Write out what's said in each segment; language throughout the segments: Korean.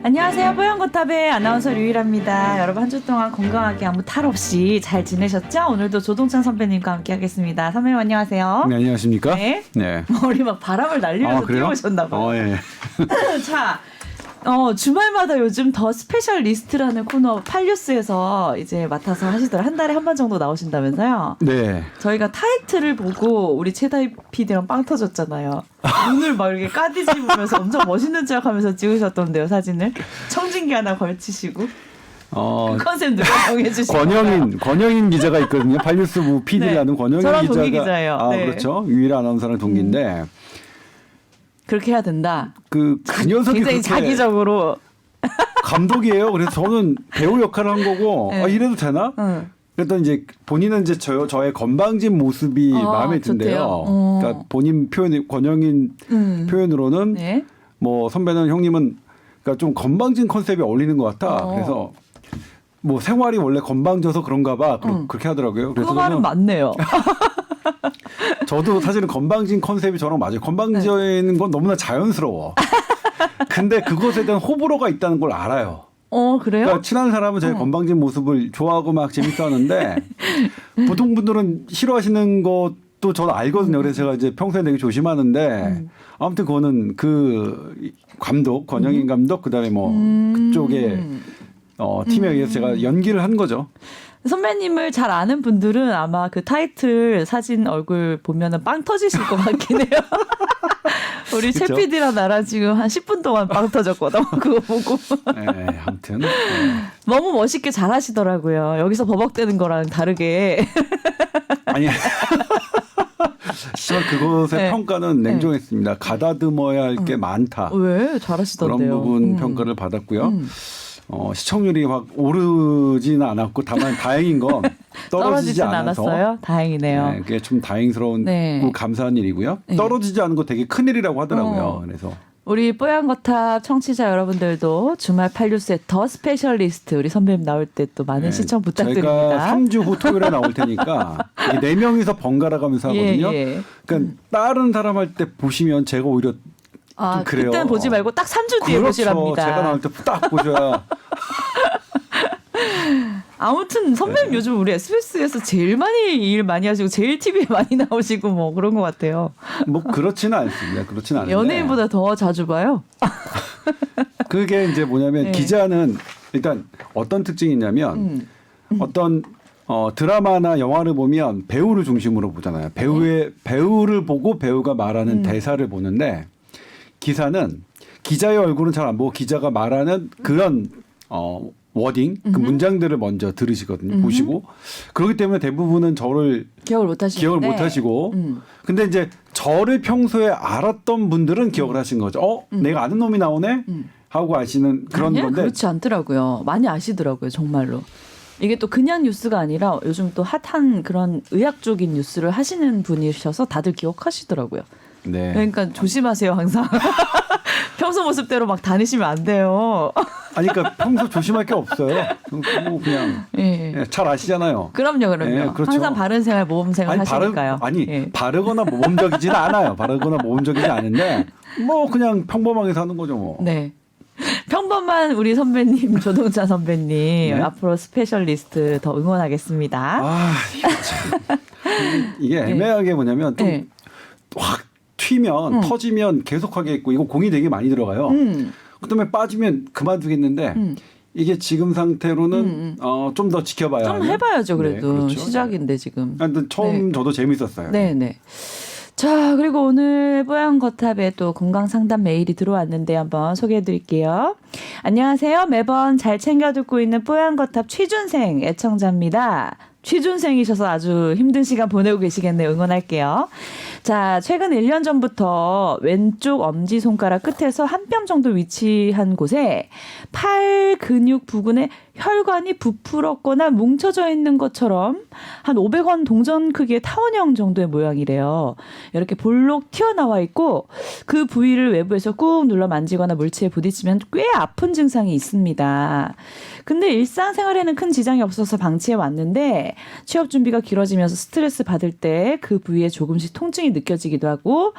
안녕하세요. 뽀얀거탑의 아나운서 류일합니다. 여러분 한 주 동안 건강하게 아무 탈 없이 잘 지내셨죠? 오늘도 조동찬 선배님과 함께 하겠습니다. 선배님 안녕하세요. 네, 안녕하십니까? 네. 네. 머리 막 바람을 날리면서 뛰어오셨나 봐요. 예. 자, 주말마다 요즘 더 스페셜 리스트라는 코너 팔뉴스에서 이제 맡아서 하시더라. 한 달에 한 번 정도 나오신다면서요? 네. 저희가 타이틀을 보고 우리 최다희 PD랑 빵 터졌잖아요. 눈을 막 이렇게 까디집으면서 엄청 멋있는 척하면서 찍으셨던데요, 사진을. 청진기 하나 걸치시고. 그 컨셉 누가 정해주신 권영인 기자가 있거든요. 팔뉴스부 PD라는 네. 권영인 저랑 기자가. 동기 기자예요. 아, 네. 그렇죠. 유일한 아나운서랑 동기인데. 그렇게 해야 된다. 그 녀석이 굉장히 그렇게 자기적으로. 감독이에요. 그래서 저는 배우 역할을 한 거고 네. 이래도 되나? 그랬더니 이제 본인은 이제 저의 건방진 모습이 마음에 든대요. 그러니까 본인 표현 권영인 표현으로는 네. 뭐 선배는 형님은 그러니까 좀 건방진 컨셉에 어울리는 것 같아. 그래서 뭐 생활이 원래 건방져서 그런가 봐. 그렇게 하더라고요. 그 그래서 말은 맞네요. 저도 사실은 건방진 컨셉이 저랑 맞아요. 건방져있는 건 너무나 자연스러워. 근데 그것에 대한 호불호가 있다는 걸 알아요. 그래요? 그러니까 친한 사람은 제 건방진 모습을 좋아하고 막 재밌어하는데 보통 분들은 싫어하시는 것도 저는 알거든요. 그래서 제가 이제 평소에 되게 조심하는데 아무튼 그거는 그 감독 권영인 감독 그다음에 뭐 그쪽에 팀에 의해서 제가 연기를 한 거죠. 선배님을 잘 아는 분들은 아마 그 타이틀 사진 얼굴 보면은 빵 터지실 것 같긴 해요. 우리 최 PD랑 나랑 지금 한 10분 동안 빵 터졌거든. 그거 보고. 네, 아무튼 너무 멋있게 잘 하시더라고요. 여기서 버벅대는 거랑 다르게. 아니. 하지만 그것의 네. 평가는 냉정했습니다. 가다듬어야 할 게 많다. 왜? 잘하시던데요. 그런 부분 평가를 받았고요. 시청률이 막 오르지는 않았고 다만 다행인 건 떨어지지 않아서 않았어요. 다행이네요. 네, 그게 좀 다행스러운 네. 감사한 일이고요. 네. 떨어지지 않은 거 되게 큰일이라고 하더라고요. 그래서 우리 뽀얀거탑 청취자 여러분들도 주말 팔뉴스의 더 스페셜리스트 우리 선배님 나올 때 또 많은 시청 부탁드립니다. 제가 3주 후 토요일에 나올 테니까 이게 4명이서 번갈아 가면서 하거든요. 예. 그러니까 다른 사람 할 때 보시면 제가 오히려 좀 그래요. 그때는 보지 말고 딱 3주 뒤에 그렇죠. 보시랍니다. 제가 나올 때 딱 보셔야. 아무튼 선배님 요즘 우리 SBS에서 제일 많이 일 많이 하시고 제일 TV에 많이 나오시고 뭐 그런 것 같아요. 뭐 그렇지는 않습니다. 그렇지는 않은데. 연예인보다 더 자주 봐요. 그게 이제 뭐냐면 네. 기자는 일단 어떤 특징이 있냐면 어떤 드라마나 영화를 보면 배우를 중심으로 보잖아요. 배우를 보고 배우가 말하는 대사를 보는데 기사는 기자의 얼굴은 잘 안 보고 기자가 말하는 그런 워딩, 그 문장들을 먼저 들으시거든요. 보시고. 그렇기 때문에 대부분은 저를 기억을 못 하시고. 근데 이제 저를 평소에 알았던 분들은 기억을 하신 거죠. 내가 아는 놈이 나오네? 하고 아시는 그런 아니요, 건데. 그렇지 않더라고요. 많이 아시더라고요. 정말로. 이게 또 그냥 뉴스가 아니라 요즘 또 핫한 그런 의학적인 뉴스를 하시는 분이셔서 다들 기억하시더라고요. 네. 그러니까 조심하세요, 항상. 평소 모습대로 막 다니시면 안 돼요. 아니, 그러니까 평소 조심할 게 없어요. 그냥 예. 잘 아시잖아요. 그럼요. 예, 그렇죠. 항상 바른 생활, 모범 생활 하시니까요. 예. 바르거나 모범적이지는 않아요. 바르거나 모범적이지 않은데 뭐 그냥 평범하게 사는 거죠, 뭐. 네. 평범한 우리 선배님, 조동찬 선배님 네? 앞으로 스페셜리스트 더 응원하겠습니다. 이거 참. 이게 애매하게 뭐냐면 좀 확 튀면 터지면 계속 하겠고 이거 공이 되게 많이 들어가요. 그다음에 빠지면 그만두겠는데 이게 지금 상태로는 좀 더 지켜봐야 좀 하는. 해봐야죠. 그래도 네, 그렇죠. 시작인데 지금. 하여튼 처음 저도 재밌었어요. 네네. 자, 그리고 오늘 뽀얀거탑에 또 건강상담 메일이 들어왔는데 한번 소개해드릴게요. 안녕하세요. 매번 잘 챙겨 듣고 있는 뽀얀거탑 취준생 애청자입니다. 취준생이셔서 아주 힘든 시간 보내고 계시겠네요. 응원할게요. 자, 최근 1년 전부터 왼쪽 엄지손가락 끝에서 한 뼘 정도 위치한 곳에 팔 근육 부근에 혈관이 부풀었거나 뭉쳐져 있는 것처럼 한 500원 동전 크기의 타원형 정도의 모양이래요. 이렇게 볼록 튀어나와 있고 그 부위를 외부에서 꾹 눌러 만지거나 물체에 부딪히면 꽤 아픈 증상이 있습니다. 근데 일상생활에는 큰 지장이 없어서 방치해 왔는데 취업 준비가 길어지면서 스트레스 받을 때 그 부위에 조금씩 통증이 느껴지기도 하고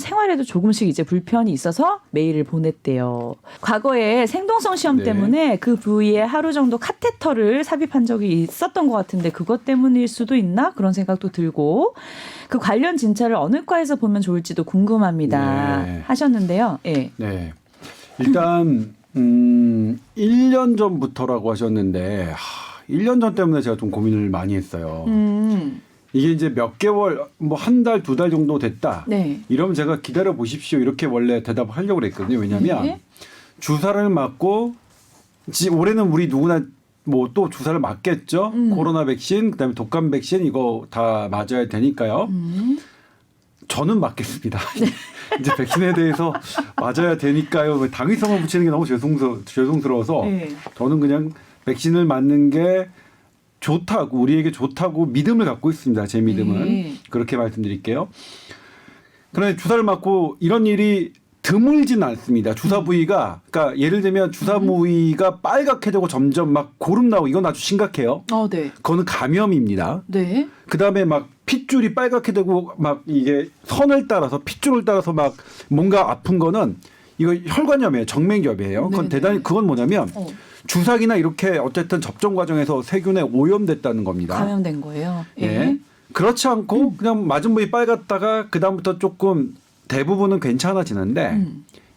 생활에도 조금씩 이제 불편이 있어서 메일을 보냈대요. 과거에 생동성 시험 네. 때문에 그 부위에 하루 정도 카테터를 삽입한 적이 있었던 것 같은데 그것 때문일 수도 있나 그런 생각도 들고 그 관련 진찰을 어느 과에서 보면 좋을지도 궁금합니다. 네. 하셨는데요. 예. 네. 일단 1년 전부터라고 하셨는데 1년 전 때문에 제가 좀 고민을 많이 했어요. 이게 이제 몇 개월 뭐 한 달, 두 달 정도 됐다. 네. 이러면 제가 기다려 보십시오. 이렇게 원래 대답을 하려고 그랬거든요. 왜냐하면 네. 주사를 맞고 올해는 우리 누구나 뭐 또 주사를 맞겠죠. 코로나 백신, 그다음에 독감 백신 이거 다 맞아야 되니까요. 저는 맞겠습니다. 이제 백신에 대해서 맞아야 되니까요. 당위성을 붙이는 게 너무 죄송스러워서 네. 저는 그냥 백신을 맞는 게 좋다고 우리에게 좋다고 믿음을 갖고 있습니다. 제 믿음은 네. 그렇게 말씀드릴게요. 그런데 주사를 맞고 이런 일이 드물진 않습니다. 주사 부위가 그러니까 예를 들면 주사 부위가 빨갛게 되고 점점 막 고름 나오고 이건 아주 심각해요. 네. 그거는 감염입니다. 네. 그다음에 막 핏줄이 빨갛게 되고 막 이게 선을 따라서 핏줄을 따라서 막 뭔가 아픈 거는 이거 혈관염이에요. 정맥염이에요. 그건 네네. 대단히 그건 뭐냐면 주사기나 이렇게 어쨌든 접종 과정에서 세균에 오염됐다는 겁니다. 감염된 거예요. 예. 예. 그렇지 않고 그냥 맞은 부위 빨갛다가 그다음부터 조금 대부분은 괜찮아지는데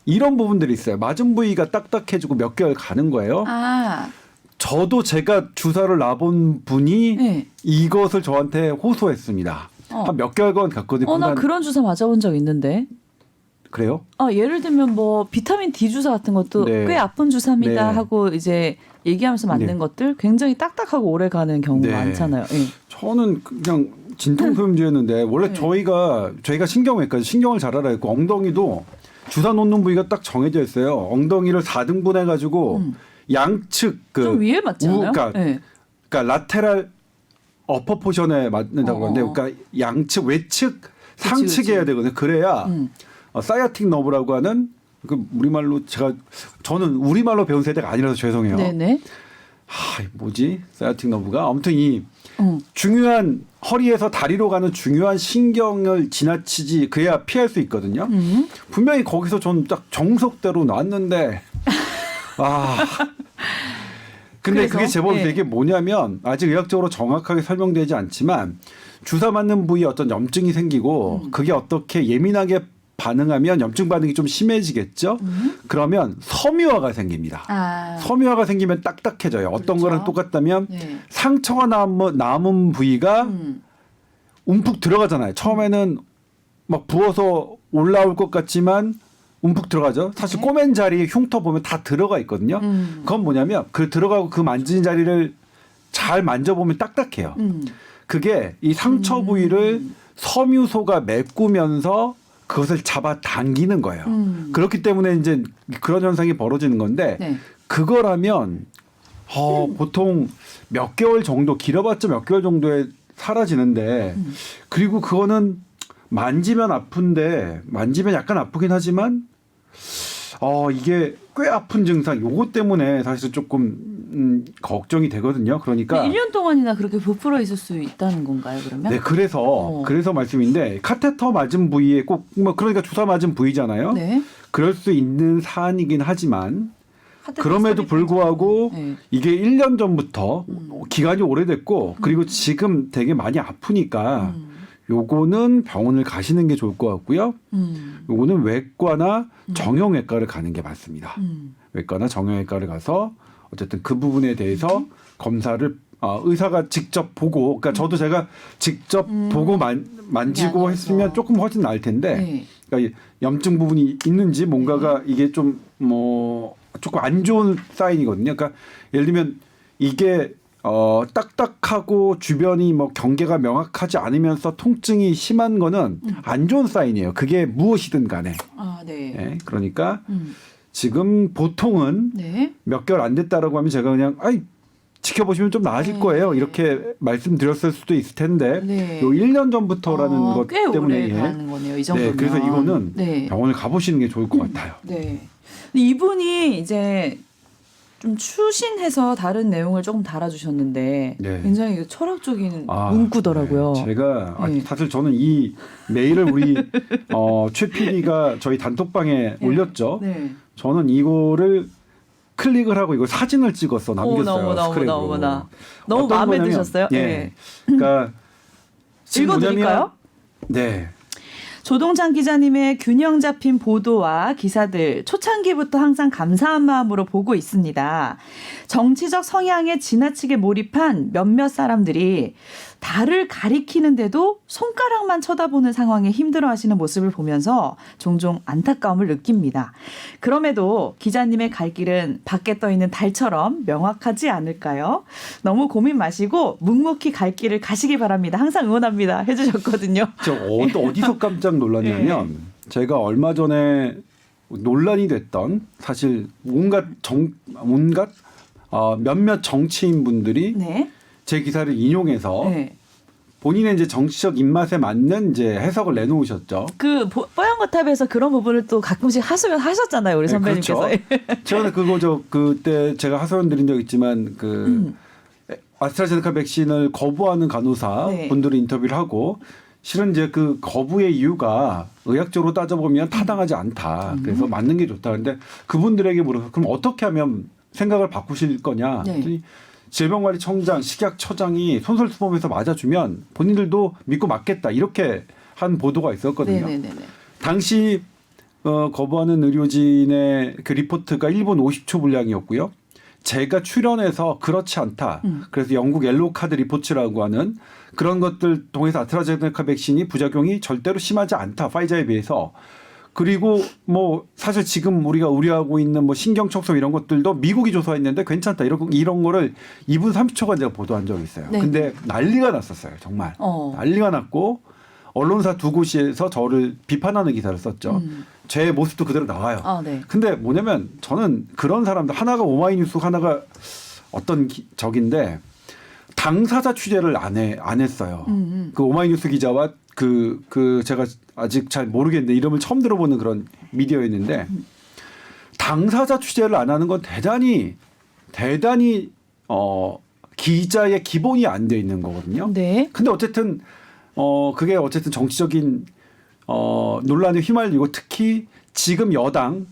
이런 부분들이 있어요. 맞은 부위가 딱딱해지고 몇 개월 가는 거예요. 아. 저도 제가 주사를 놔본 분이 네. 이것을 저한테 호소했습니다. 한 몇 개월간 갔거든요. 나 그런 주사 맞아본 적 있는데. 그래요? 예를 들면 뭐 비타민 D 주사 같은 것도 네. 꽤 아픈 주사입니다 네. 하고 이제 얘기하면서 맞는 네. 것들 굉장히 딱딱하고 오래 가는 경우가 네. 많잖아요. 예. 저는 그냥 진통소염제였는데 원래 네. 저희가 신경외과 신경을 잘 알아요. 그 엉덩이도 주사 놓는 부위가 딱 정해져 있어요. 엉덩이를 4등분 해가지고 양측 좀 위에 맞잖아요. 예. 그러니까 라테랄 어퍼 포션에 맞는다고 하는데 그러니까 양측 외측 상측 해야 되거든요. 그래야 사이아틱 너브라고 하는 그 우리말로 저는 우리말로 배운 세대가 아니라서 죄송해요. 네네. 뭐지? 사이아틱 너브가 아무튼 이 중요한 허리에서 다리로 가는 중요한 신경을 지나치지 그래야 피할 수 있거든요. 분명히 거기서 저는 딱 정석대로 놨는데 근데 그래서? 그게 제법 네. 이게 뭐냐면 아직 의학적으로 정확하게 설명되지 않지만 주사 맞는 부위에 어떤 염증이 생기고 그게 어떻게 예민하게 반응하면 염증 반응이 좀 심해지겠죠. 그러면 섬유화가 생깁니다. 섬유화가 생기면 딱딱해져요. 어떤 그렇죠. 거랑 똑같다면 네. 상처가 남은 부위가 움푹 들어가잖아요. 처음에는 막 부어서 올라올 것 같지만 움푹 들어가죠. 사실 네. 꼬맨 자리에 흉터 보면 다 들어가 있거든요. 그건 뭐냐면 그 들어가고 그 만진 자리를 잘 만져보면 딱딱해요. 그게 이 상처 부위를 섬유소가 메꾸면서 그것을 잡아 당기는 거예요. 그렇기 때문에 이제 그런 현상이 벌어지는 건데 네. 그거라면 보통 몇 개월 정도 길어봤자 몇 개월 정도에 사라지는데 그리고 그거는 만지면 아픈데 만지면 약간 아프긴 하지만 이게 꽤 아픈 증상 요거 때문에 사실 조금 걱정이 되거든요. 그러니까 1년 동안이나 그렇게 부풀어 있을 수 있다는 건가요, 그러면? 네, 그래서 말씀인데 카테터 맞은 부위에 꼭 뭐 그러니까 주사 맞은 부위잖아요. 네. 그럴 수 있는 사안이긴 하지만 카테터 그럼에도 삽입 불구하고 네. 이게 1년 전부터 기간이 오래됐고 그리고 지금 되게 많이 아프니까 요거는 병원을 가시는 게 좋을 것 같고요. 요거는 외과나 정형외과를 가는 게 맞습니다. 외과나 정형외과를 가서 어쨌든 그 부분에 대해서 검사를 의사가 직접 보고 그러니까 저도 제가 직접 보고 만지고 했으면 조금 훨씬 나을 텐데 네. 그러니까 염증 부분이 있는지 뭔가가 이게 좀 조금 안 좋은 사인이거든요. 그러니까 예를 들면 이게 딱딱하고 주변이 뭐 경계가 명확하지 않으면서 통증이 심한 거는 안 좋은 사인이에요. 그게 무엇이든 간에. 네. 네, 그러니까 지금 보통은 네. 몇 개월 안 됐다라고 하면 제가 그냥 지켜보시면 좀 나아질 거예요. 이렇게 말씀드렸을 수도 있을 텐데 네. 요 1년 전부터라는 것 꽤 때문에 오래 가는 거네요. 이 정도면. 네, 그래서 이거는 네. 병원을 가보시는 게 좋을 것 같아요. 네. 근데 이분이 이제 좀 추신해서 다른 내용을 조금 달아주셨는데 네. 굉장히 철학적인 문구더라고요. 네. 제가 네. 사실 저는 이 메일을 우리 최 PD가 저희 단톡방에 올렸죠. 네. 저는 이거를 클릭을 하고 이거 사진을 찍어서 남겼어요. 스크랩으로. 너무 어떤 마음에 거냐면, 드셨어요? 예. 네. 그러니까 지금 읽어드릴까요? 뭐냐면, 네. 조동찬 기자님의 균형 잡힌 보도와 기사들 초창기부터 항상 감사한 마음으로 보고 있습니다. 정치적 성향에 지나치게 몰입한 몇몇 사람들이 달을 가리키는데도 손가락만 쳐다보는 상황에 힘들어하시는 모습을 보면서 종종 안타까움을 느낍니다. 그럼에도 기자님의 갈 길은 밖에 떠 있는 달처럼 명확하지 않을까요? 너무 고민 마시고 묵묵히 갈 길을 가시기 바랍니다. 항상 응원합니다. 해주셨거든요. 저 어디서 깜짝 놀랐냐면 제가 얼마 전에 논란이 됐던 사실 온갖 몇몇 정치인 분들이 네. 제 기사를 인용해서 네. 본인의 이제 정치적 입맛에 맞는 이제 해석을 내놓으셨죠. 그 뽀얀거탑에서 그런 부분을 또 가끔씩 하셨잖아요, 우리 선배님께서. 그렇죠. 제가 그때 제가 하소연 드린 적 있지만 아스트라제네카 백신을 거부하는 간호사 네. 분들을 인터뷰를 하고 실은 이제 그 거부의 이유가 의학적으로 따져보면 타당하지 않다. 그래서 맞는 게 좋다. 근데 그분들에게 물어서 그럼 어떻게 하면 생각을 바꾸실 거냐. 네. 그랬더니 질병관리청장, 식약처장이 손설수범해서 맞아주면 본인들도 믿고 맞겠다. 이렇게 한 보도가 있었거든요. 네네네. 당시 거부하는 의료진의 그 리포트가 1분 50초 분량이었고요. 제가 출연해서 그렇지 않다. 그래서 영국 옐로우 카드 리포츠라고 하는 그런 것들 통해서 아스트라제네카 백신이 부작용이 절대로 심하지 않다. 파이자에 비해서. 그리고 뭐 사실 지금 우리가 우려하고 있는 뭐 신경척송 이런 것들도 미국이 조사했는데 괜찮다. 이런 거를 2분 30초간 제가 보도한 적이 있어요. 네. 근데 난리가 났었어요. 정말. 난리가 났고 언론사 두 곳에서 저를 비판하는 기사를 썼죠. 제 모습도 그대로 나와요. 네. 근데 뭐냐면 저는 그런 사람들 하나가 오마이뉴스 하나가 어떤 적인데 당사자 취재를 안 했어요. 그 오마이뉴스 기자와 제가 아직 잘 모르겠는데 이름을 처음 들어보는 그런 미디어였는데 당사자 취재를 안 하는 건 대단히 기자의 기본이 안 돼 있는 거거든요. 네. 근데 어쨌든 그게 어쨌든 정치적인 논란에 휘말리고 특히 지금 여당을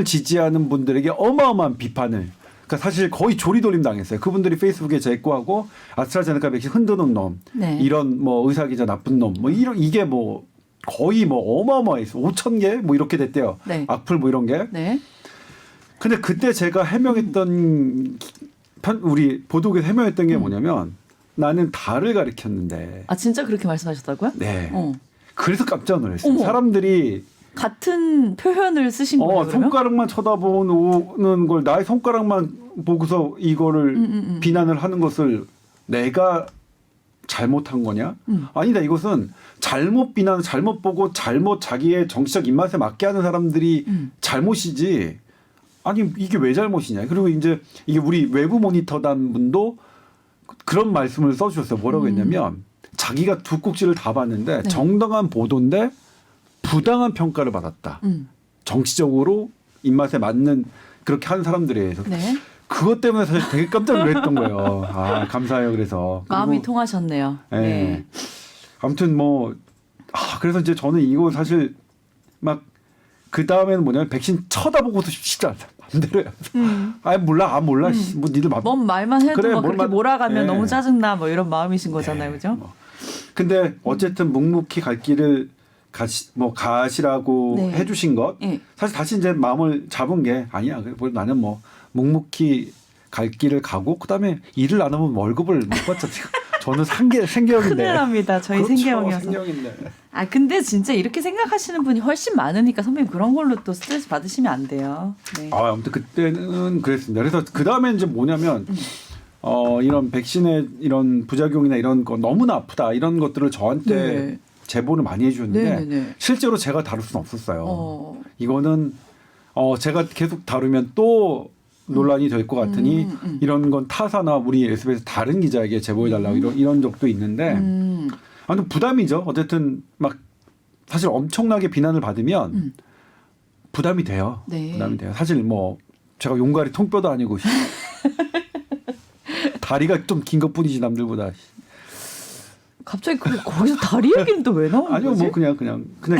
지지하는 분들에게 어마어마한 비판을 그러니까 사실 거의 조리돌림 당했어요. 그분들이 페이스북에 제거하고 아스트라제네카 백신 흔드는 놈, 네. 이런 뭐 의사기자 나쁜 놈, 뭐 이게 뭐 거의 뭐 어마어마했어. 5,000개 뭐 이렇게 됐대요. 네. 악플 뭐 이런 게. 네. 근데 그때 제가 해명했던 우리 보도국에서 해명했던 게 뭐냐면 나는 달을 가리켰는데. 아 진짜 그렇게 말씀하셨다고요? 네. 그래서 깜짝 놀랐어요. 어머. 사람들이 같은 표현을 쓰신 거예요, 그러면? 손가락만 쳐다보는 걸 나의 손가락만 보고서 이거를 비난을 하는 것을 내가 잘못한 거냐? 아니다. 이것은 잘못 비난, 잘못 보고 잘못 자기의 정치적 입맛에 맞게 하는 사람들이 잘못이지. 아니 이게 왜 잘못이냐? 그리고 이제 이게 우리 외부 모니터단 분도 그런 말씀을 써주셨어요. 뭐라고 했냐면 자기가 두 꼭지를 다 봤는데 네. 정당한 보도인데 부당한 평가를 받았다. 정치적으로 입맛에 맞는 그렇게 한 사람들에 의해서. 네. 그것 때문에 사실 되게 깜짝 놀랐던 거예요. 감사해요. 그래서. 마음이 그리고, 통하셨네요. 예. 네. 아무튼 그래서 이제 저는 이거 사실 막 그 다음에는 뭐냐면 백신 쳐다보고도 싶지 않다. 맘대로요. 몰라. 뭐 니들 뭔 말만 해도 그래, 막 그렇게 뭘만- 몰아가면 예. 너무 짜증나 뭐 이런 마음이신 거잖아요, 그죠? 근데 어쨌든 묵묵히 갈 길을 가시라고 네. 해주신 것 예. 사실 다시 이제 마음을 잡은 게 아니야. 나는 뭐 묵묵히 갈 길을 가고 그다음에 일을 안 하면 월급을 못 받죠. 저는 생계형인데. 큰일 납니다. 저희 그렇죠, 생계형이어서. 생계형인데. 근데 진짜 이렇게 생각하시는 분이 훨씬 많으니까 선배님 그런 걸로 또 스트레스 받으시면 안 돼요. 네. 아무튼 그때는 그랬습니다. 그래서 그 다음에 이제 뭐냐면 이런 백신의 이런 부작용이나 이런 거 너무나 아프다 이런 것들을 저한테 네. 제보를 많이 해주셨는데 네. 실제로 제가 다룰 수는 없었어요. 이거는 제가 계속 다루면 또 논란이 될 것 같으니 이런 건 타사나 우리 SBS 다른 기자에게 제보해달라고 이런 적도 있는데 아무튼 부담이죠. 어쨌든 막 사실 엄청나게 비난을 받으면 부담이 돼요. 네. 부담이 돼요. 사실 뭐 제가 용가리 통뼈도 아니고 다리가 좀 긴 것뿐이지 남들보다. 갑자기 거기서 다리 얘기는 또 왜 나오는 아니요 거지? 뭐 그냥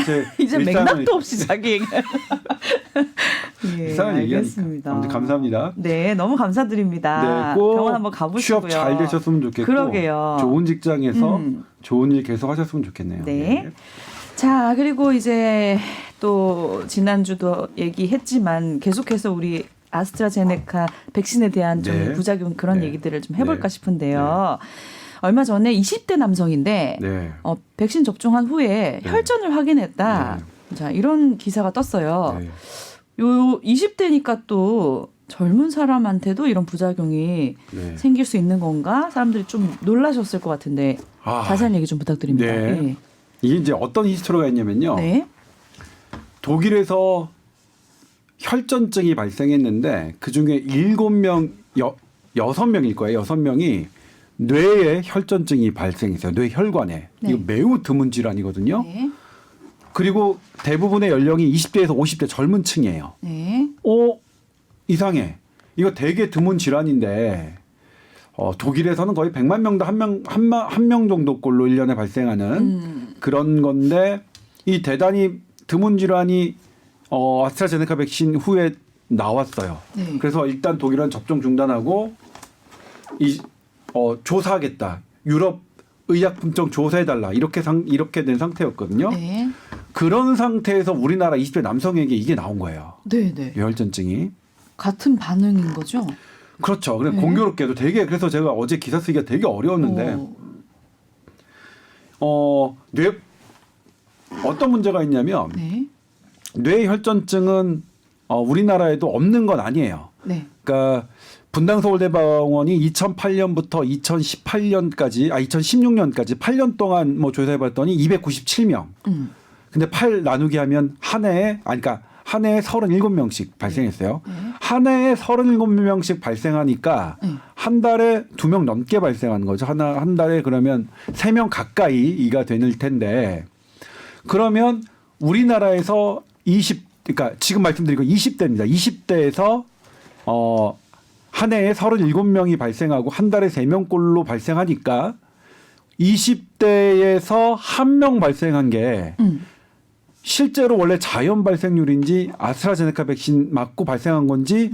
제 이제 일상을 맥락도 없이 자기 얘기. 예, 일상을 얘기하니까. 알겠습니다. 아무튼 감사합니다. 네, 너무 감사드립니다. 네, 꼭 병원 한번 가보시고요. 취업 잘 되셨으면 좋겠고 그러게요. 좋은 직장에서 좋은 일 계속 하셨으면 좋겠네요. 네. 자, 그리고 이제 또 지난주도 얘기했지만 계속해서 우리 아스트라제네카 백신에 대한 좀 네. 부작용 그런 네. 얘기들을 좀 해볼까 네. 싶은데요. 얼마 전에 20대 남성인데 네. 백신 접종한 후에 네. 혈전을 확인했다. 자, 이런 기사가 떴어요. 네. 요 20대니까 또 젊은 사람한테도 이런 부작용이 네. 생길 수 있는 건가? 사람들이 좀 놀라셨을 것 같은데 자세한 얘기 좀 부탁드립니다. 네. 이게 이제 어떤 히스토리가 있냐면요. 네. 독일에서 혈전증이 발생했는데 그중에 7명, 6명일 거예요. 6명이 뇌에 혈전증이 발생했어요. 뇌혈관에. 네. 이거 매우 드문 질환이거든요. 네. 그리고 대부분의 연령이 20대에서 50대 젊은 층이에요. 네. 이상해. 이거 되게 드문 질환인데 독일에서는 거의 100만 명당 한 명 정도꼴로 1년에 발생하는 그런 건데 이 대단히 드문 질환이 아스트라제네카 백신 후에 나왔어요. 네. 그래서 일단 독일은 접종 중단하고 조사하겠다. 유럽 의약품청 조사해달라. 이렇게 된 상태였거든요. 네. 그런 상태에서 우리나라 20대 남성에게 이게 나온 거예요. 네, 네. 뇌혈전증이. 같은 반응인 거죠? 그렇죠. 그래 네. 공교롭게도 되게 그래서 제가 어제 기사 쓰기가 되게 어려웠는데 어떤 문제가 있냐면 네. 뇌혈전증은 우리나라에도 없는 건 아니에요. 네. 그러니까 분당서울대병원이 2008년부터 2016년까지 8년 동안 뭐 조사해봤더니 297명. 근데 8 나누기 하면 한 해에 37명씩 발생했어요. 네. 한 해에 37명씩 발생하니까 네. 한 달에 2명 넘게 발생하는 거죠. 한 달에 그러면 3명 가까이가 되는 텐데 그러면 우리나라에서 그러니까 지금 말씀드린 건 20대입니다. 20대에서 한 해에 37명이 발생하고 한 달에 3명꼴로 발생하니까 20대에서 한 명 발생한 게 실제로 원래 자연 발생률인지 아스트라제네카 백신 맞고 발생한 건지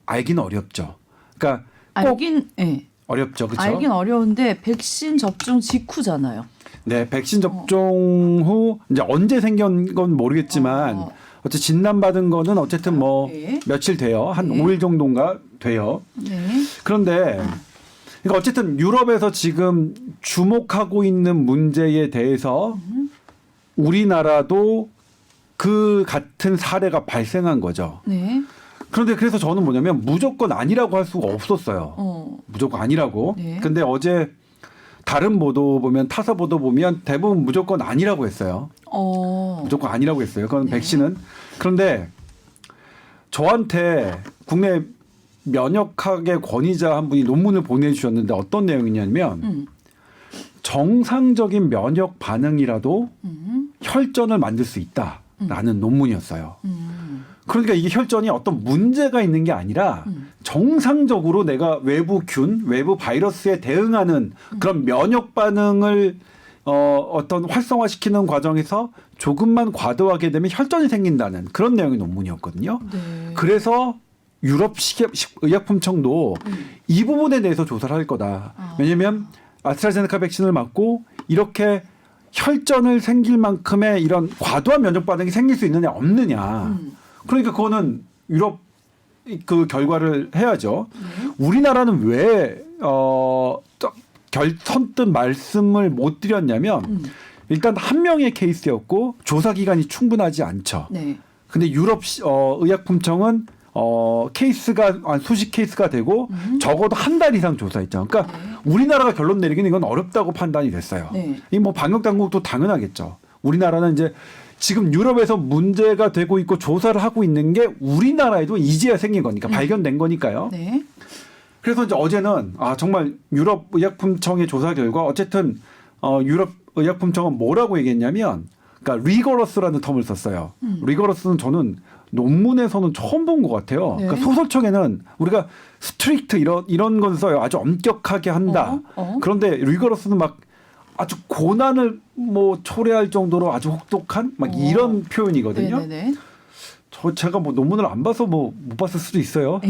알기는 어렵죠. 그러니까 꼭 네. 어렵죠. 그렇죠? 알긴 어려운데 백신 접종 직후잖아요. 네, 백신 접종 후 이제 언제 생긴 건 모르겠지만 어쨌든 진단받은 거는 어쨌든 뭐 네. 며칠 돼요. 한 네. 5일 정도인가 돼요. 네. 그런데 그러니까 어쨌든 유럽에서 지금 주목하고 있는 문제에 대해서 우리나라도 그 같은 사례가 발생한 거죠. 네. 그런데 그래서 저는 뭐냐면 무조건 아니라고 할 수가 없었어요. 무조건 아니라고. 네. 근데 어제 다른 보도 보면 타사 보도 보면 대부분 무조건 아니라고 했어요. 무조건 아니라고 했어요. 그건 네. 백신은. 그런데 저한테 국내 면역학의 권위자 한 분이 논문을 보내주셨는데 어떤 내용이냐면 정상적인 면역 반응이라도 혈전을 만들 수 있다라는 논문이었어요. 그러니까 이게 혈전이 어떤 문제가 있는 게 아니라 정상적으로 내가 외부 균, 외부 바이러스에 대응하는 그런 면역 반응을 어떤 활성화시키는 과정에서 조금만 과도하게 되면 혈전이 생긴다는 그런 내용의 논문이었거든요. 네. 그래서 유럽 의약품청도 이 부분에 대해서 조사를 할 거다. 왜냐하면 아스트라제네카 백신을 맞고 이렇게 혈전을 생길 만큼의 이런 과도한 면역 반응이 생길 수 있느냐 없느냐. 그러니까 그거는 유럽 그 결과를 해야죠. 우리나라는 왜 선뜻 말씀을 못 드렸냐면 일단 한 명의 케이스였고 조사 기간이 충분하지 않죠. 네. 근데 유럽 의약품청은 케이스가 한 수십 케이스가 되고 적어도 한 달 이상 조사했죠. 그러니까 우리나라가 결론 내리기는 이건 어렵다고 판단이 됐어요. 네. 이 뭐 방역 당국도 당연하겠죠. 우리나라는 이제 지금 유럽에서 문제가 되고 있고 조사를 하고 있는 게 우리나라에도 이제야 생긴 거니까 발견된 거니까요. 네. 그래서 이제 어제는 정말 유럽 의약품청의 조사 결과 어쨌든 유럽 의약품청은 뭐라고 얘기했냐면 그러니까 리거러스라는 텀을 썼어요. 리거러스는 저는 논문에서는 처음 본 것 같아요. 네. 그러니까 소설청에는 우리가 스트릭트 이런 건 써요. 아주 엄격하게 한다. 그런데 리거러스는 막 아주 고난을 뭐 초래할 정도로 아주 혹독한 막 이런 표현이거든요. 네네네. 제가 뭐 논문을 안 봐서 뭐 못 봤을 수도 있어요.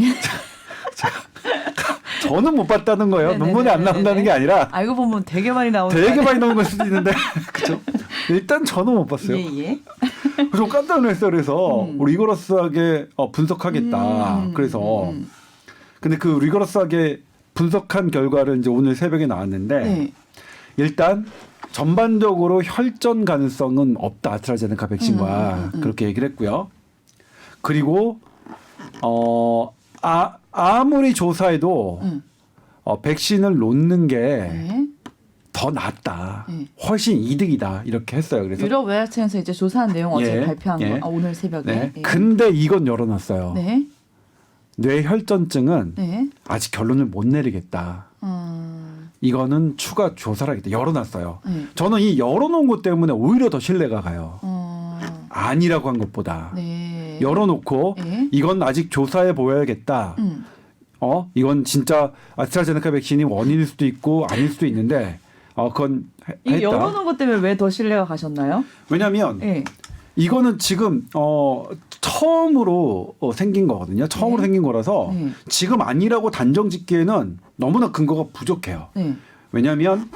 저는 못 봤다는 거예요. 네네네네네. 논문에 안 나온다는 게 아니라 알고 보면 되게 많이 나오는 되게 많이 나온 걸 수도 있는데 그죠? 일단 저는 못 봤어요. 예. 그래서 깜짝 놀랐어요. 그래서 리거러스하게 분석하겠다. 그래서 근데 그 리거러스하게 분석한 결과를 이제 오늘 새벽에 나왔는데 네. 일단 전반적으로 혈전 가능성은 없다. 아스트라제네카 백신과 그렇게 얘기를 했고요. 그리고 아무리 조사해도 백신을 놓는 게 더 낫다. 네. 훨씬 이득이다. 이렇게 했어요. 그래서 유럽 의학체에서 이제 조사한 내용 어제 예, 발표한 예. 거 오늘 새벽에. 네. 예. 근데 이건 열어놨어요. 네. 뇌혈전증은 네. 아직 결론을 못 내리겠다. 이거는 추가 조사를 하겠다. 열어놨어요. 네. 저는 이 열어놓은 것 때문에 오히려 더 신뢰가 가요. 어. 아니라고 한 것보다. 네. 열어놓고 네. 이건 아직 조사해 보여야겠다. 이건 진짜 아스트라제네카 백신이 원인일 수도 있고 아닐 수도 있는데 그건 이 했다. 열어놓은 것 때문에 왜 더 신뢰가 가셨나요? 왜냐하면 네. 이거는 지금 처음으로 생긴 거거든요. 처음으로 네. 생긴 거라서 네. 지금 아니라고 단정 짓기에는 너무나 근거가 부족해요. 네. 왜냐하면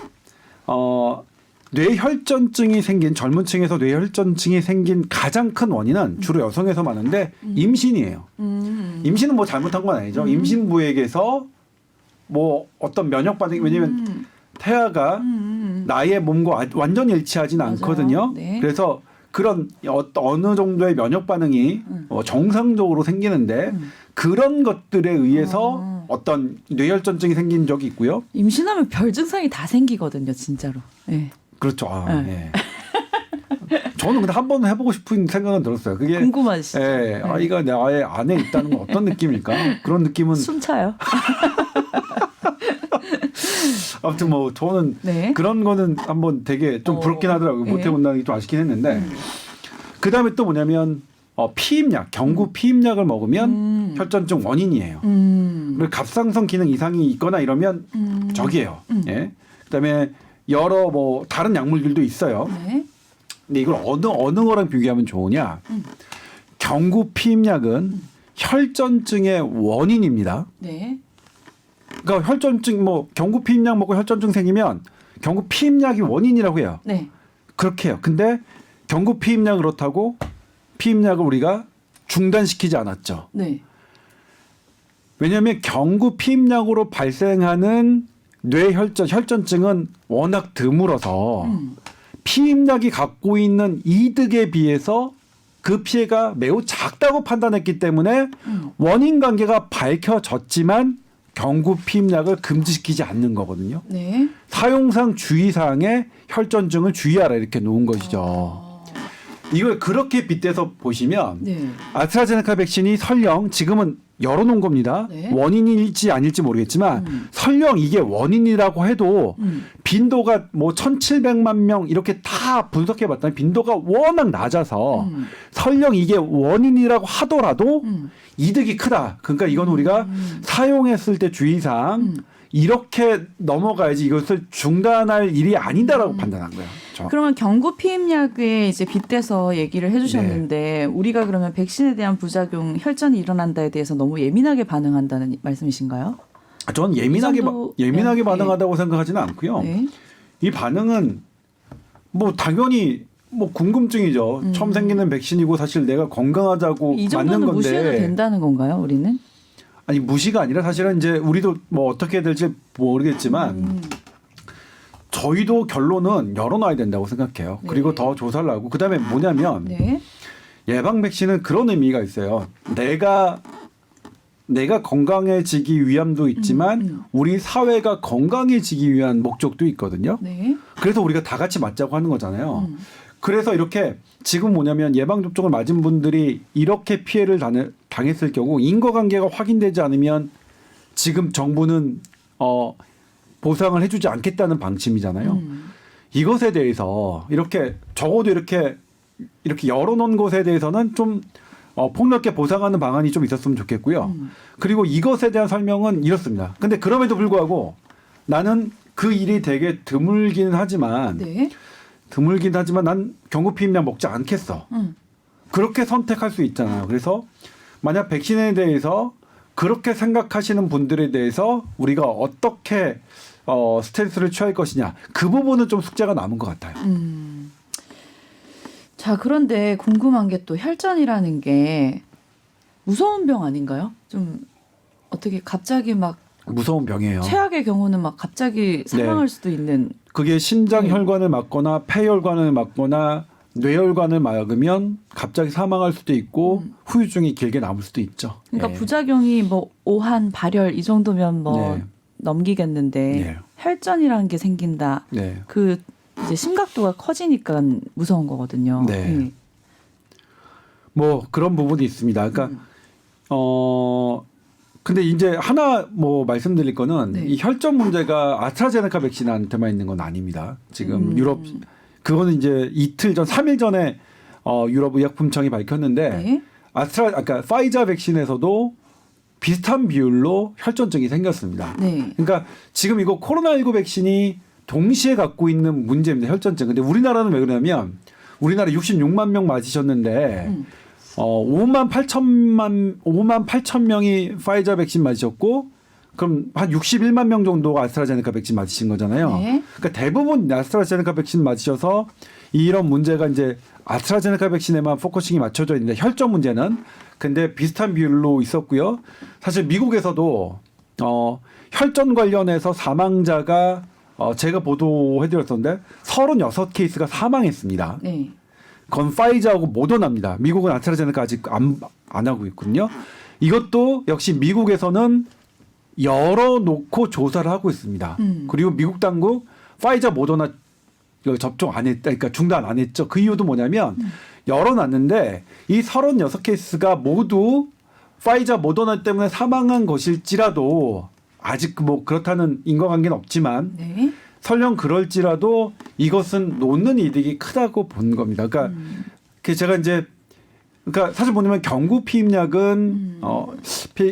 뇌혈전증이 생긴 젊은 층에서 뇌혈전증이 생긴 가장 큰 원인은 주로 여성에서 많은데 임신이에요. 임신은 뭐 잘못한 건 아니죠. 임신부에게서 뭐 어떤 면역 반응이 왜냐하면 태아가 나의 몸과 완전히 일치하지는 맞아요. 않거든요. 네. 그래서 그런 어느 정도의 면역 반응이 정상적으로 생기는데 그런 것들에 의해서 어떤 뇌혈전증이 생긴 적이 있고요. 임신하면 별 증상이 다 생기거든요, 진짜로. 네. 그렇죠. 네. 네. 저는 근데 한 번 해보고 싶은 생각은 들었어요. 그게 궁금하시죠? 예, 아이가 나의 안에 있다는 건 어떤 느낌일까? 그런 느낌은 숨차요. 아무튼 뭐 저는 네. 그런 거는 한번 되게 좀 부럽긴 하더라고요. 네. 못 해본다는 게 좀 아쉽긴 했는데 그 다음에 또 뭐냐면 피임약, 경구 피임약을 먹으면 혈전증 원인이에요. 그리고 갑상선 기능 이상이 있거나 이러면 적이에요. 예. 그다음에 여러 뭐 다른 약물들도 있어요. 네. 근데 이걸 어느 거랑 비교하면 좋으냐? 경구 피임약은 혈전증의 원인입니다. 네. 그러니까 혈전증 뭐 경구 피임약 먹고 혈전증 생기면 경구 피임약이 원인이라고 해요. 네. 그렇게 해요. 근데 경구 피임약 그렇다고 피임약을 우리가 중단시키지 않았죠. 네. 왜냐하면 경구 피임약으로 발생하는 혈전증은 워낙 드물어서 피임약이 갖고 있는 이득에 비해서 그 피해가 매우 작다고 판단했기 때문에 원인 관계가 밝혀졌지만 경구 피임약을 금지시키지 않는 거거든요. 네. 사용상 주의사항에 혈전증을 주의하라 이렇게 놓은 것이죠. 이걸 그렇게 빗대서 보시면 네. 아스트라제네카 백신이 설령 지금은 열어놓은 겁니다. 네. 원인일지 아닐지 모르겠지만 설령 이게 원인이라고 해도 빈도가 뭐 1,700만 명 이렇게 다 분석해봤더니 빈도가 워낙 낮아서 설령 이게 원인이라고 하더라도 이득이 크다. 그러니까 이건 우리가 사용했을 때 주의사항 이렇게 넘어가야지 이것을 중단할 일이 아니다라고 판단한 거예요. 그러면 경구 피임약에 이제 빗대서 얘기를 해주셨는데 네. 우리가 그러면 백신에 대한 부작용, 혈전이 일어난다에 대해서 너무 예민하게 반응한다는 말씀이신가요? 저는 예민하게 네. 반응하다고 생각하지는 않고요. 네. 이 반응은 뭐 당연히 뭐 궁금증이죠. 처음 생기는 백신이고 사실 내가 건강하자고 이 맞는 정도는 건데 무시해도 된다는 건가요, 우리는? 아니 무시가 아니라 사실은 이제 우리도 뭐 어떻게 될지 모르겠지만 저희도 결론은 열어놔야 된다고 생각해요. 네. 그리고 더 조사를 하고 그다음에 뭐냐면 네. 예방 백신은 그런 의미가 있어요. 내가 건강해지기 위함도 있지만 우리 사회가 건강해지기 위한 목적도 있거든요. 네. 그래서 우리가 다 같이 맞자고 하는 거잖아요. 그래서 이렇게 지금 뭐냐면 예방접종을 맞은 분들이 이렇게 피해를 당했을 경우 인과관계가 확인되지 않으면 지금 정부는 보상을 해주지 않겠다는 방침이잖아요. 이것에 대해서 이렇게 적어도 이렇게 열어놓은 것에 대해서는 좀 폭넓게 보상하는 방안이 좀 있었으면 좋겠고요. 그리고 이것에 대한 설명은 이렇습니다. 근데 그럼에도 불구하고 나는 그 일이 되게 드물긴 하지만 네. 난 경구 피임약 먹지 않겠어. 그렇게 선택할 수 있잖아요. 그래서 만약 백신에 대해서 그렇게 생각하시는 분들에 대해서 우리가 어떻게 스탠스를 취할 것이냐. 그 부분은 좀 숙제가 남은 것 같아요. 자, 그런데 궁금한 게 또 혈전이라는 게 무서운 병 아닌가요? 좀 어떻게 갑자기 막 무서운 병이에요. 최악의 경우는 막 갑자기 사망할 수도 있는. 그게 심장혈관을 막거나 폐혈관을 막거나 뇌혈관을 막으면 갑자기 사망할 수도 있고 후유증이 길게 남을 수도 있죠. 그러니까 예. 부작용이 뭐 오한, 발열 이 정도면 뭐 네. 넘기겠는데 네. 혈전이라는 게 생긴다. 네. 그 이제 심각도가 커지니까 무서운 거거든요. 네. 예. 뭐 그런 부분이 있습니다. 그러니까 근데 이제 하나 뭐 말씀드릴 거는 네. 이 혈전 문제가 아스트라제네카 백신한테만 있는 건 아닙니다. 지금 유럽 그거는 이제 이틀 전 3일 전에 유럽 의약품청이 밝혔는데 네. 그러니까 파이자 백신에서도 비슷한 비율로 혈전증이 생겼습니다. 네. 그러니까 지금 이거 코로나19 백신이 동시에 갖고 있는 문제입니다. 혈전증. 근데 우리나라는 왜 그러냐면 우리나라 66만 명 맞으셨는데 5만 8천 명이 파이자 백신 맞으셨고 그럼 한 61만 명 정도가 아스트라제네카 백신 맞으신 거잖아요. 네. 그러니까 대부분 아스트라제네카 백신 맞으셔서 이런 문제가 이제 아스트라제네카 백신에만 포커싱이 맞춰져 있는데 혈전 문제는 근데 비슷한 비율로 있었고요. 사실 미국에서도 혈전 관련해서 사망자가 제가 보도해드렸었는데 36케이스가 사망했습니다. 네. 그건 파이자하고 모더나입니다. 미국은 아스트라제네카 아직 안 하고 있거든요. 이것도 역시 미국에서는 열어놓고 조사를 하고 있습니다. 그리고 미국 당국 파이자 모더나 접종 안 했다, 그러니까 중단 안 했죠. 그 이유도 뭐냐면 열어놨는데 이 36케이스가 모두 파이자 모더나 때문에 사망한 것일지라도 아직 뭐 그렇다는 인과관계는 없지만 네. 설령 그럴지라도 이것은 놓는 이득이 크다고 본 겁니다. 그러니까 제가 이제 그러니까 사실 뭐냐면 경구 피임약은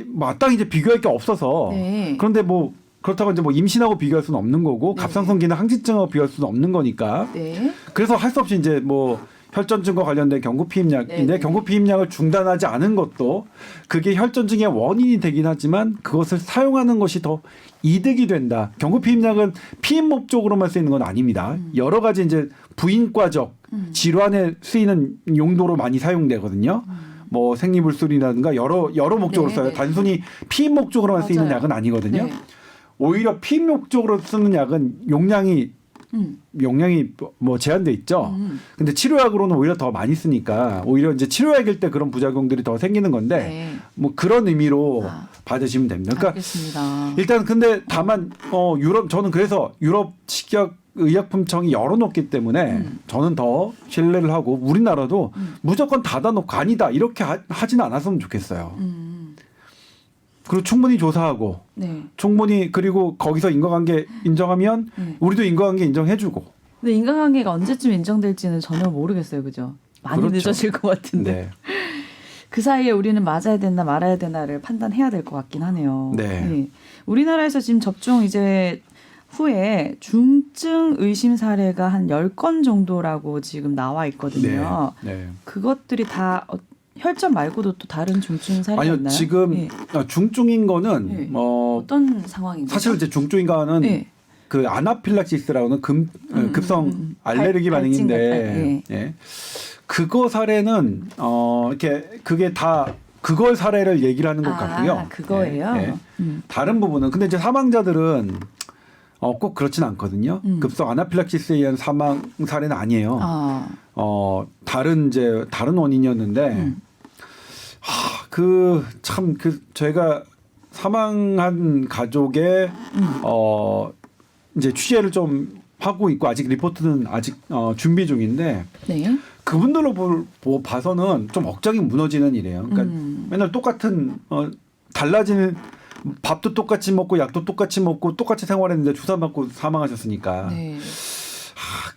마땅히 이제 비교할 게 없어서 네. 그런데 뭐 그렇다고 이제 뭐 임신하고 비교할 수는 없는 거고 네. 갑상선 기능 항진증하고 비교할 수는 없는 거니까 네. 그래서 할 수 없이 이제 뭐 혈전증과 관련된 경구 피임약인데 네. 경구 피임약을 중단하지 않은 것도 그게 혈전증의 원인이 되긴 하지만 그것을 사용하는 것이 더 이득이 된다. 경구 피임약은 피임 목적으로만 쓰이는 건 아닙니다. 여러 가지 이제 부인과적 질환에 쓰이는 용도로 많이 사용되거든요. 뭐 생리불순이라든가 여러 목적으로 네, 써요. 네. 단순히 피임 목적으로만 쓰이는 맞아요. 약은 아니거든요. 네. 오히려 피임 목적으로 쓰는 약은 용량이 뭐 제한돼 있죠. 근데 치료약으로는 오히려 더 많이 쓰니까 오히려 이제 치료약일 때 그런 부작용들이 더 생기는 건데 네. 뭐 그런 의미로 아. 받으시면 됩니다. 그러니까 알겠습니다. 일단 근데 다만 저는 그래서 유럽 식약 의약품청이 열어놓기 때문에 저는 더 신뢰를 하고 우리나라도 무조건 닫아놓고 아니다 이렇게 하지는 않았으면 좋겠어요. 그리고 충분히 조사하고 네. 충분히 그리고 거기서 인과관계 인정하면 우리도 인과관계 인정해주고. 근데 인간관계가 언제쯤 인정될지는 전혀 모르겠어요, 그죠? 많이 그렇죠. 늦어질 것 같은데. 네. 그 사이에 우리는 맞아야 되나 말아야 되나를 판단해야 될 것 같긴 하네요. 네. 우리나라에서 지금 접종 이제 후에 중증 의심 사례가 한 10건 정도라고 지금 나와 있거든요. 네. 그것들이 다 혈전 말고도 또 다른 중증 사례가 아니요, 있나요? 지금 예. 중증인 거는 예. 뭐 어떤 상황인가요? 사실 이제 중증인 거는 예. 그 아나필락시스라고는 급성 알레르기 반응인데 예. 그거 사례는 이렇게 그게 다 그걸 사례를 얘기를 하는 것 같고요. 그거예요. 예. 다른 부분은 근데 이제 사망자들은 꼭 그렇진 않거든요. 급성 아나필락시스에 의한 사망 사례는 아니에요. 아. 다른 원인이었는데 저희가 사망한 가족의 이제 취재를 좀 하고 있고 아직 리포트는 아직 준비 중인데 네. 그분들로 봐서는 좀 억장이 무너지는 일이에요. 그러니까 맨날 똑같은 달라지는 밥도 똑같이 먹고 약도 똑같이 먹고 똑같이 생활했는데 주사 맞고 사망하셨으니까 네.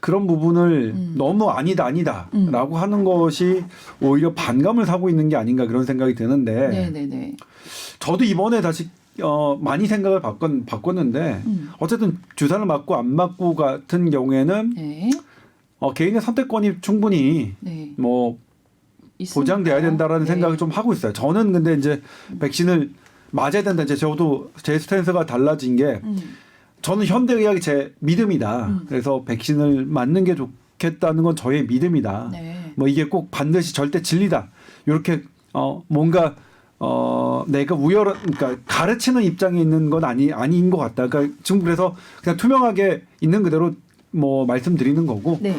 그런 부분을 너무 아니다라고 하는 것이 오히려 반감을 사고 있는 게 아닌가 그런 생각이 드는데 네네네. 저도 이번에 다시 많이 생각을 바꿨는데 어쨌든 주사를 맞고 안 맞고 같은 경우에는 네. 개인의 선택권이 충분히 네. 뭐 있으니까요. 보장돼야 된다라는 네. 생각을 좀 하고 있어요. 저는 근데 이제 백신을 맞아야 된다. 이제 저도 제 스탠스가 달라진 게 저는 현대의학이 제 믿음이다. 그래서 백신을 맞는 게 좋겠다는 건 저의 믿음이다. 네. 뭐 이게 꼭 반드시 절대 진리다. 이렇게 뭔가 내가 그러니까 가르치는 입장에 있는 건 아닌 것 같다. 그러니까 지금 그래서 그냥 투명하게 있는 그대로 뭐 말씀드리는 거고 네.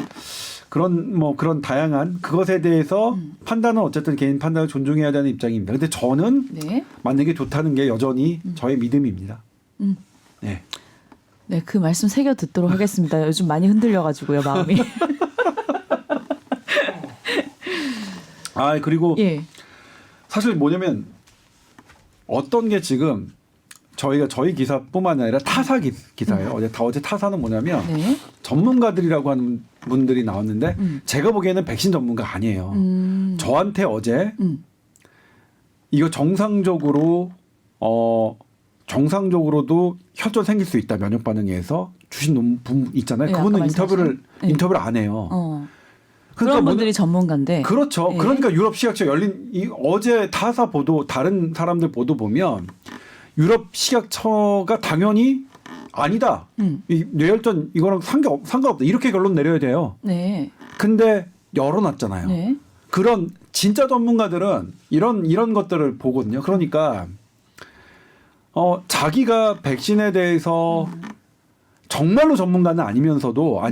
그런 다양한 그것에 대해서 판단은 어쨌든 개인 판단을 존중해야 되는 입장입니다. 근데 저는 네. 맞는 게 좋다는 게 여전히 저의 믿음입니다. 네. 네, 그 말씀 새겨 듣도록 하겠습니다. 요즘 많이 흔들려가지고요, 마음이. 그리고 예. 사실 뭐냐면 어떤 게 지금 저희 기사뿐만 아니라 타사 기사예요. 어제 타사는 뭐냐면 네. 전문가들이라고 하는 분들이 나왔는데 제가 보기에는 백신 전문가 아니에요. 저한테 어제 이거 정상적으로도 혈전 생길 수 있다 면역 반응에 의해서 주신 논문 있잖아요. 네, 그분은 아까 인터뷰를 안 해요. 그런 분들이 전문가인데. 그렇죠. 네. 그러니까 유럽 식약처 어제 타사 보도 다른 사람들 보도 보면 유럽 식약처가 당연히 아니다. 이 뇌혈전 이거랑 상관없다. 이렇게 결론 내려야 돼요. 네. 근데 열어놨잖아요. 네. 그런 진짜 전문가들은 이런 것들을 보거든요. 그러니까 자기가 백신에 대해서 정말로 전문가는 아니면서도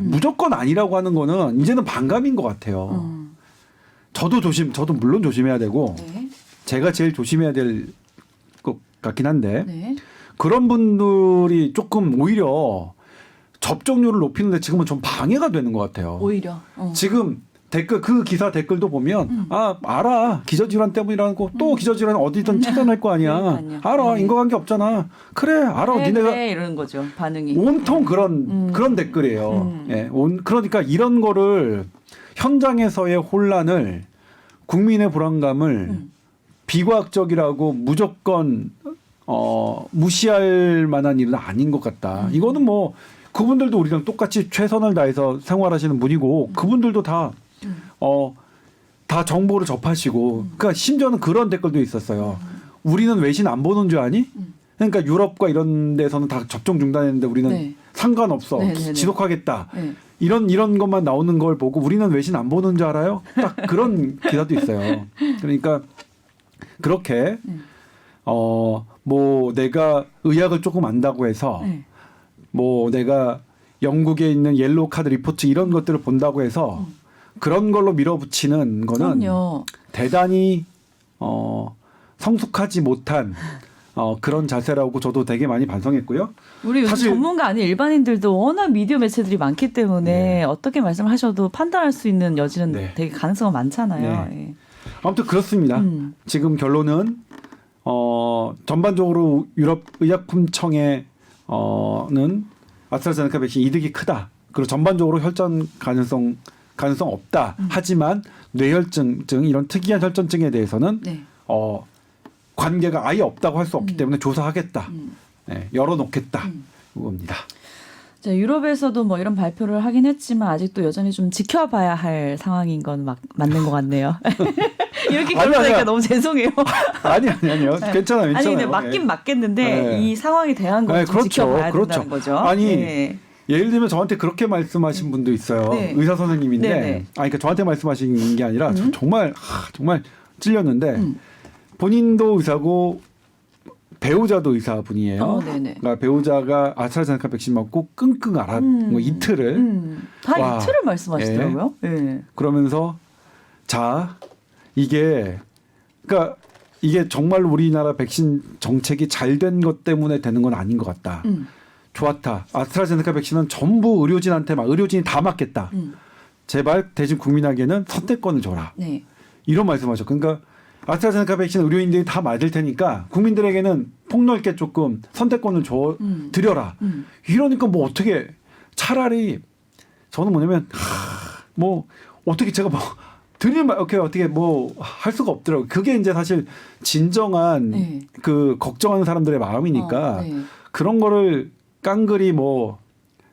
무조건 아니라고 하는 거는 이제는 반감인 것 같아요. 저도 물론 조심해야 되고 네. 제가 제일 조심해야 될 것 같긴 한데 네. 그런 분들이 조금 오히려 접종률을 높이는데 지금은 좀 방해가 되는 것 같아요. 오히려. 지금 그 기사 댓글도 보면 알아 기저질환 때문이라는 거 또 기저질환 어디든 찾아낼 거 아니야. 그러니까요. 알아 네. 인과관계 없잖아. 그래 알아 니네가 그래, 이러는 거죠. 반응이. 온통 그런 댓글이에요. 예, 그러니까 이런 거를 현장에서의 혼란을 국민의 불안감을 비과학적이라고 무조건 무시할 만한 일은 아닌 것 같다. 이거는 뭐 그분들도 우리랑 똑같이 최선을 다해서 생활하시는 분이고 그분들도 다 정보를 접하시고 그러니까 심지어는 그런 댓글도 있었어요. 우리는 외신 안 보는 줄 아니? 그러니까 유럽과 이런 데서는 다 접종 중단했는데 우리는 네. 상관없어. 네네네. 지속하겠다. 네. 이런 것만 나오는 걸 보고 우리는 외신 안 보는 줄 알아요? 딱 그런 기사도 있어요. 그러니까 그렇게 뭐 내가 의학을 조금 안다고 해서 네. 뭐 내가 영국에 있는 옐로우 카드 리포트 이런 것들을 본다고 해서 그런 걸로 밀어붙이는 거는 그럼요. 대단히 성숙하지 못한 그런 자세라고 저도 되게 많이 반성했고요. 우리 요즘 사실- 전문가 아닌 일반인들도 워낙 미디어 매체들이 많기 때문에 네. 어떻게 말씀하셔도 판단할 수 있는 여지는 네. 되게 가능성은 많잖아요. 네. 예. 아무튼 그렇습니다. 지금 결론은 전반적으로 유럽 의약품청에는 아스트라제네카 백신 이득이 크다. 그리고 전반적으로 혈전 가능성 없다. 하지만 뇌혈증 이런 특이한 혈전증에 대해서는 네. 관계가 아예 없다고 할 수 없기 때문에 조사하겠다. 네, 열어놓겠다. 이겁니다. 자, 유럽에서도 뭐 이런 발표를 하긴 했지만 아직도 여전히 좀 지켜봐야 할 상황인 건 맞는 것 같네요. 이렇게 아니요, 결론하니까 아니요. 너무 죄송해요. 아니요. 괜찮아요. 아니 근데 맞긴 맞겠는데 네. 이 상황에 대한 건 좀 그렇죠. 지켜봐야 그렇죠. 된다는 거죠. 아니 네. 예를 들면 저한테 그렇게 말씀하신 분도 있어요. 네. 의사 선생님인데, 네. 그러니까 저한테 말씀하신 게 아니라 정말 찔렸는데 본인도 의사고 배우자도 의사분이에요. 네네. 그러니까 배우자가 아스트라제네카 백신 맞고 끙끙 앓았고 이틀을 다 와. 이틀을 말씀하시더라고요. 네. 그러면서 자 이게 그러니까 이게 정말 우리나라 백신 정책이 잘 된 것 때문에 되는 건 아닌 것 같다. 좋았다. 아스트라제네카 백신은 전부 의료진이 다 맞겠다. 제발 대신 국민에게는 선택권을 줘라. 네. 이런 말씀하셨고, 그러니까 아스트라제네카 백신 의료인들이 다 맞을 테니까 국민들에게는 폭넓게 조금 선택권을 드려라. 이러니까 뭐 어떻게 차라리 저는 뭐냐면 뭐 어떻게 제가 뭐 드릴 말 어떻게 뭐 할 수가 없더라고요. 그게 이제 사실 진정한 네. 그 걱정하는 사람들의 마음이니까 네. 그런 거를 깡그리 뭐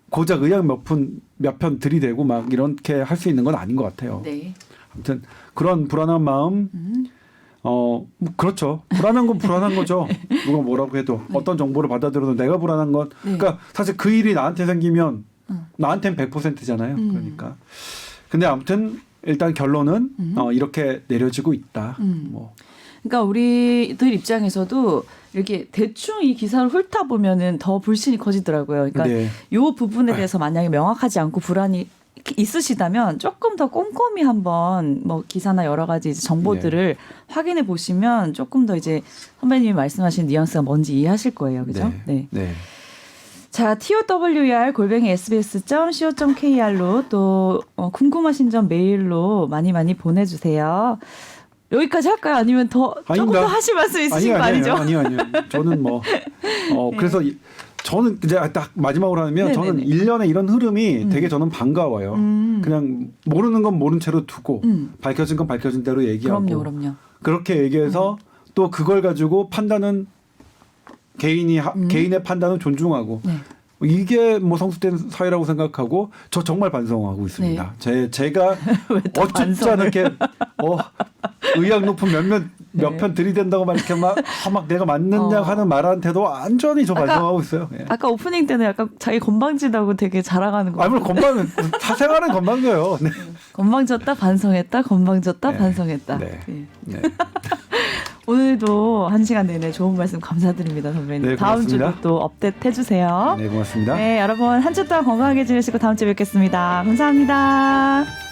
고작 의학 몇 편 들이대고 막 이렇게 할 수 있는 건 아닌 것 같아요. 네. 아무튼 그런 불안한 마음 뭐 그렇죠. 불안한 건 불안한 거죠. 누가 뭐라고 해도 어떤 정보를 받아들여도 내가 불안한 건 그러니까 사실 그 일이 나한테 생기면 나한테는 100%잖아요. 그러니까 근데 아무튼 일단 결론은 이렇게 내려지고 있다. 뭐. 그러니까 우리들 입장에서도 이렇게 대충 이 기사를 훑다 보면은 더 불신이 커지더라고요. 그러니까 네. 이 부분에 대해서 만약에 명확하지 않고 불안이 있으시다면 조금 더 꼼꼼히 한번 뭐 기사나 여러 가지 이제 정보들을 확인해 보시면 조금 더 이제 선배님이 말씀하신 뉘앙스가 뭔지 이해하실 거예요. 그죠? 네. 네. 자, towr@sbs.co.kr로 또 궁금하신 점 메일로 많이 보내주세요. 여기까지 할까요? 아니면 더 조금 더 하실 말씀 있으신 거 아니죠? 아니요. 저는 뭐 그래서 저는 이제 딱 마지막으로 하면 저는 1년에 이런 흐름이 되게 저는 반가워요. 그냥 모르는 건 모른 채로 두고 밝혀진 건 밝혀진 대로 얘기하고 그럼요. 그렇게 얘기해서 또 그걸 가지고 판단은 개인의 판단은 존중하고 이게 뭐 성숙된 사회라고 생각하고 저 정말 반성하고 있습니다. 제가 어쩌지 않게 의학 높은 몇 편 들이댄다고 막 이렇게 막 내가 맞느냐 하는 말한테도 완전히 저 반성하고 있어요. 예. 아까 오프닝 때는 약간 자기 건방지다고 되게 자랑하는 거. 물론 건방은 사생활은 건방져요. 네. 건방졌다 반성했다 건방졌다 반성했다. 네. 네. 오늘도 1시간 내내 좋은 말씀 감사드립니다, 선배님. 네, 다음 고맙습니다. 주도 또 업데이트 해주세요. 네, 고맙습니다. 네, 여러분 한 주 동안 건강하게 지내시고 다음 주에 뵙겠습니다. 감사합니다.